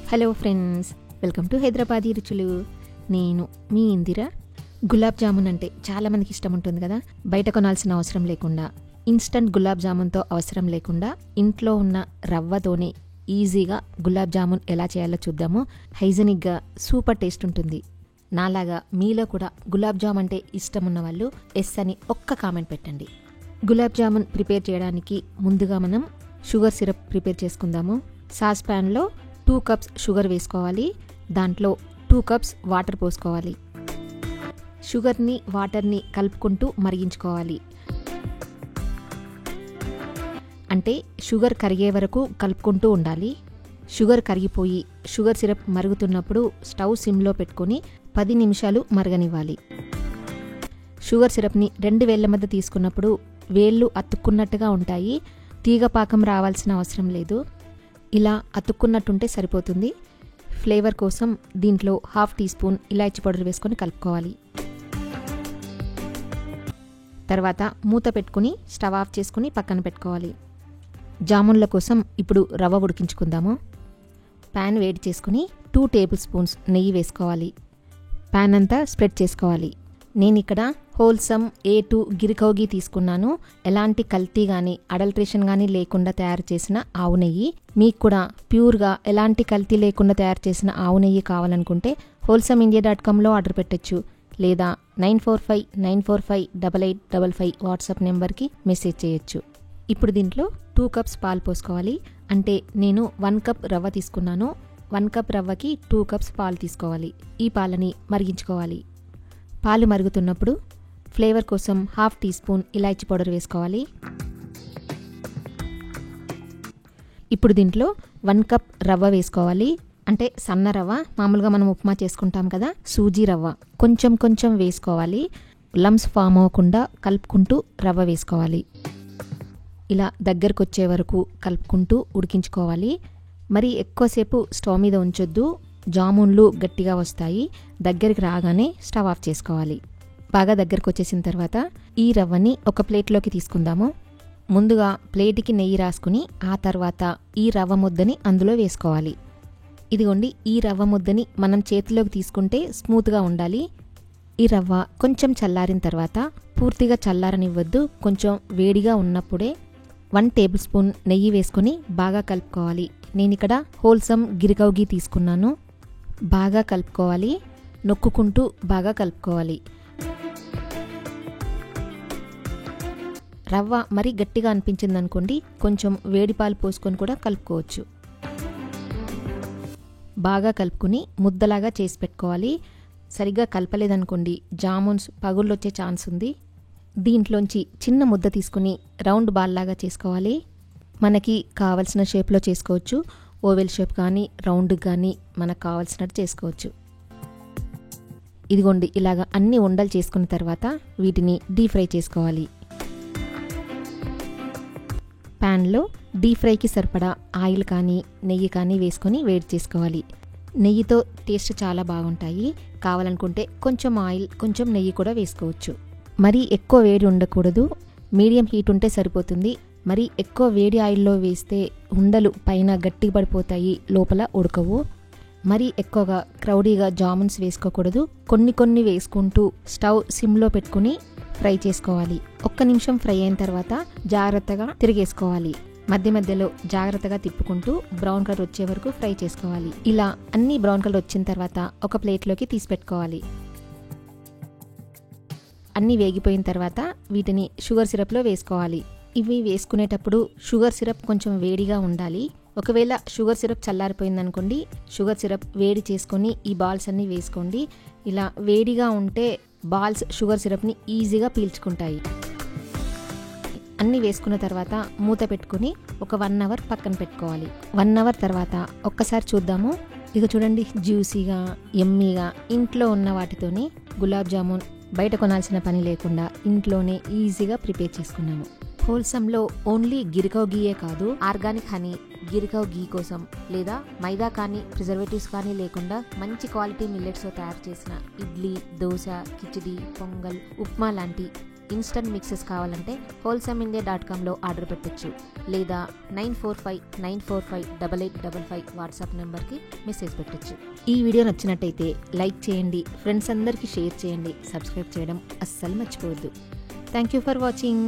Hello friends, welcome to Hyderabadi రుచులు. నేను మీ ఇందిర. గులాబ్ జామున్ అంటే చాలామందికి ఇష్టం ఉంటుంది కదా. బయట కొనాల్సిన అవసరం లేకుండా, ఇన్స్టంట్ గులాబ్ జామున్తో అవసరం లేకుండా ఇంట్లో ఉన్న రవ్వతోనే ఈజీగా గులాబ్ జామున్ ఎలా చేయాలో చూద్దాము. హైజెనిక్గా సూపర్ టేస్ట్ ఉంటుంది. నాలాగా మీలో కూడా గులాబ్ జామ్ అంటే ఇష్టం ఉన్న వాళ్ళు ఎస్ అని ఒక్క కామెంట్ పెట్టండి. గులాబ్ జామున్ ప్రిపేర్ చేయడానికి ముందుగా మనం షుగర్ సిరప్ ప్రిపేర్ చేసుకుందాము. సాస్ ప్యాన్లో 2 కప్స్ షుగర్ వేసుకోవాలి. దాంట్లో 2 కప్స్ వాటర్ పోసుకోవాలి. షుగర్ని వాటర్ని కలుపుకుంటూ మరిగించుకోవాలి. అంటే షుగర్ కరిగే వరకు కలుపుకుంటూ ఉండాలి. షుగర్ కరిగిపోయి షుగర్ సిరప్ మరుగుతున్నప్పుడు స్టవ్ సిమ్లో పెట్టుకొని 10 నిమిషాలు మరగనివ్వాలి. షుగర్ సిరప్ని 2 వేళ్ల మధ్య తీసుకున్నప్పుడు వేళ్ళు అతుక్కున్నట్టుగా ఉంటాయి. తీగ పాకం రావాల్సిన అవసరం లేదు. ఇలా అతుక్కున్నట్టుంటే సరిపోతుంది. ఫ్లేవర్ కోసం దీంట్లో 1/2 టీ స్పూన్ ఇలాచీ పౌడర్ వేసుకొని కలుపుకోవాలి. తర్వాత మూత పెట్టుకుని స్టవ్ ఆఫ్ చేసుకుని పక్కన పెట్టుకోవాలి. జామున్ల కోసం ఇప్పుడు రవ్వ ఉడికించుకుందాము. ప్యాన్ వేడి చేసుకుని 2 టేబుల్ స్పూన్స్ నెయ్యి వేసుకోవాలి. ప్యాన్ అంతా స్ప్రెడ్ చేసుకోవాలి. నేను ఇక్కడ హోల్సమ్ A2 గిరికౌ ఘీ తీసుకున్నాను. ఎలాంటి కల్తీ కానీ అడల్ట్రేషన్ కానీ లేకుండా తయారు చేసిన ఆవు నెయ్యి. మీకు కూడా ప్యూర్గా ఎలాంటి కల్తీ లేకుండా తయారు చేసిన ఆవు నెయ్యి కావాలనుకుంటే wholesameindia.comలో ఆర్డర్ పెట్టచ్చు. లేదా 9459458855 వాట్సాప్ నెంబర్కి మెసేజ్ చేయొచ్చు. ఇప్పుడు దీంట్లో 2 కప్స్ పాలు పోసుకోవాలి. అంటే నేను 1 కప్ రవ్వ తీసుకున్నాను. 1 కప్ రవ్వకి 2 కప్స్ పాలు తీసుకోవాలి. ఈ పాలని మరిగించుకోవాలి. పాలు మరుగుతున్నప్పుడు ఫ్లేవర్ కోసం 1/2 టీ స్పూన్ ఇలాచీ పౌడర్ వేసుకోవాలి. ఇప్పుడు దీంట్లో 1 కప్ రవ్వ వేసుకోవాలి. అంటే సన్న రవ్వ, మామూలుగా మనం ఉప్మా చేసుకుంటాం కదా, సూజీ రవ్వ కొంచెం కొంచెం వేసుకోవాలి. లమ్స్ ఫామ్ అవ్వకుండా కలుపుకుంటూ రవ్వ వేసుకోవాలి. ఇలా దగ్గరకు వచ్చే వరకు కలుపుకుంటూ ఉడికించుకోవాలి. మరి ఎక్కువసేపు స్టవ్ మీద ఉంచొద్దు. జామున్లు గట్టిగా వస్తాయి. దగ్గరికి రాగానే స్టవ్ ఆఫ్ చేసుకోవాలి. బాగా దగ్గరకు వచ్చేసిన తర్వాత ఈ రవ్వని ఒక ప్లేట్లోకి తీసుకుందాము. ముందుగా ప్లేట్కి నెయ్యి రాసుకుని ఆ తర్వాత ఈ రవ్వ ముద్దని అందులో వేసుకోవాలి. ఇదిగోండి, ఈ రవ్వ ముద్దని మనం చేతిలోకి తీసుకుంటే స్మూత్గా ఉండాలి. ఈ రవ్వ కొంచెం చల్లారిన తర్వాత, పూర్తిగా చల్లారనివ్వద్దు, కొంచెం వేడిగా ఉన్నప్పుడే 1 టేబుల్ స్పూన్ నెయ్యి వేసుకొని బాగా కలుపుకోవాలి. నేను ఇక్కడ హోల్సమ్ గిరికౌ ఘీ తీసుకున్నాను. బాగా కలుపుకోవాలి. నొక్కుకుంటూ బాగా కలుపుకోవాలి. రవ్వ మరీ గట్టిగా అనిపించింది అనుకోండి, కొంచెం వేడి పాలు పోసుకొని కూడా కలుపుకోవచ్చు. బాగా కలుపుకుని ముద్దలాగా చేసి పెట్టుకోవాలి. సరిగ్గా కలపలేదనుకోండి జామున్స్ పగుళ్ళు వచ్చే ఛాన్స్ ఉంది. దీంట్లోంచి చిన్న ముద్ద తీసుకుని రౌండ్ బాల్ లాగా చేసుకోవాలి. మనకి కావలసిన షేప్లో చేసుకోవచ్చు. ఓవెల్ షేప్ కానీ రౌండ్ కానీ మనకు కావాల్సినట్టు చేసుకోవచ్చు. ఇదిగోండి, ఇలాగ అన్ని ఉండలు చేసుకున్న తర్వాత వీటిని డీప్ ఫ్రై చేసుకోవాలి. ప్యాన్లో డీప్ ఫ్రైకి సరిపడా ఆయిల్ కానీ నెయ్యి కానీ వేసుకొని వేడి చేసుకోవాలి. నెయ్యితో టేస్ట్ చాలా బాగుంటాయి. కావాలనుకుంటే కొంచెం ఆయిల్ కొంచెం నెయ్యి కూడా వేసుకోవచ్చు. మరీ ఎక్కువ వేడి ఉండకూడదు. మీడియం హీట్ ఉంటే సరిపోతుంది. మరి ఎక్కువ వేడి ఆయిల్లో వేస్తే ఉండలు పైన గట్టి పడిపోతాయి, లోపల ఉడకవు. మరి ఎక్కువగా క్రౌడీగా జామున్స్ వేసుకోకూడదు. కొన్ని వేసుకుంటూ స్టవ్ సిమ్లో పెట్టుకుని ఫ్రై చేసుకోవాలి. 1 నిమిషం ఫ్రై అయిన తర్వాత జాగ్రత్తగా తిరిగేసుకోవాలి. మధ్య మధ్యలో జాగ్రత్తగా తిప్పుకుంటూ బ్రౌన్ కలర్ వచ్చే వరకు ఫ్రై చేసుకోవాలి. ఇలా అన్ని బ్రౌన్ కలర్ వచ్చిన తర్వాత ఒక ప్లేట్లోకి తీసి పెట్టుకోవాలి. అన్నీ వేగిపోయిన తర్వాత వీటిని షుగర్ సిరప్లో వేసుకోవాలి. ఇవి వేసుకునేటప్పుడు షుగర్ సిరప్ కొంచెం వేడిగా ఉండాలి. ఒకవేళ షుగర్ సిరప్ చల్లారిపోయిందనుకోండి, షుగర్ సిరప్ వేడి చేసుకొని ఈ బాల్స్ అన్నీ వేసుకోండి. ఇలా వేడిగా ఉంటే బాల్స్ షుగర్ సిరప్ని ఈజీగా పీల్చుకుంటాయి. అన్నీ వేసుకున్న తర్వాత మూత పెట్టుకుని ఒక 1 అవర్ పక్కన పెట్టుకోవాలి. 1 అవర్ తర్వాత ఒక్కసారి చూద్దాము. ఇక చూడండి, జ్యూసీగా యమ్మీగా ఇంట్లో ఉన్న వాటితోనే గులాబ్ జామున్ బయట కొనాల్సిన పని లేకుండా ఇంట్లోనే ఈజీగా ప్రిపేర్ చేసుకున్నాము. హోల్సమ్లో ఓన్లీ గిరికౌ ఘీయే కాదు, ఆర్గానిక్ హనీ, గిరికౌ ఘీ కోసం లేదా మైదా కానీ ప్రిజర్వేటివ్స్ కానీ లేకుండా మంచి క్వాలిటీ మిల్లెట్స్తో తయారు చేసిన ఇడ్లీ, దోశ, కిచిడి, పొంగల్, ఉప్మా లాంటి ఇన్స్టంట్ మిక్సెస్ కావాలంటే wholesameindia.comలో ఆర్డర్ పెట్టచ్చు, లేదా 9459458855 వాట్సాప్ నెంబర్కి మెసేజ్ పెట్టచ్చు. ఈ వీడియో నచ్చినట్టయితే లైక్ చేయండి, ఫ్రెండ్స్ అందరికీ షేర్ చేయండి, సబ్స్క్రైబ్ చేయడం అస్సలు మర్చిపోవద్దు. Thank you for watching.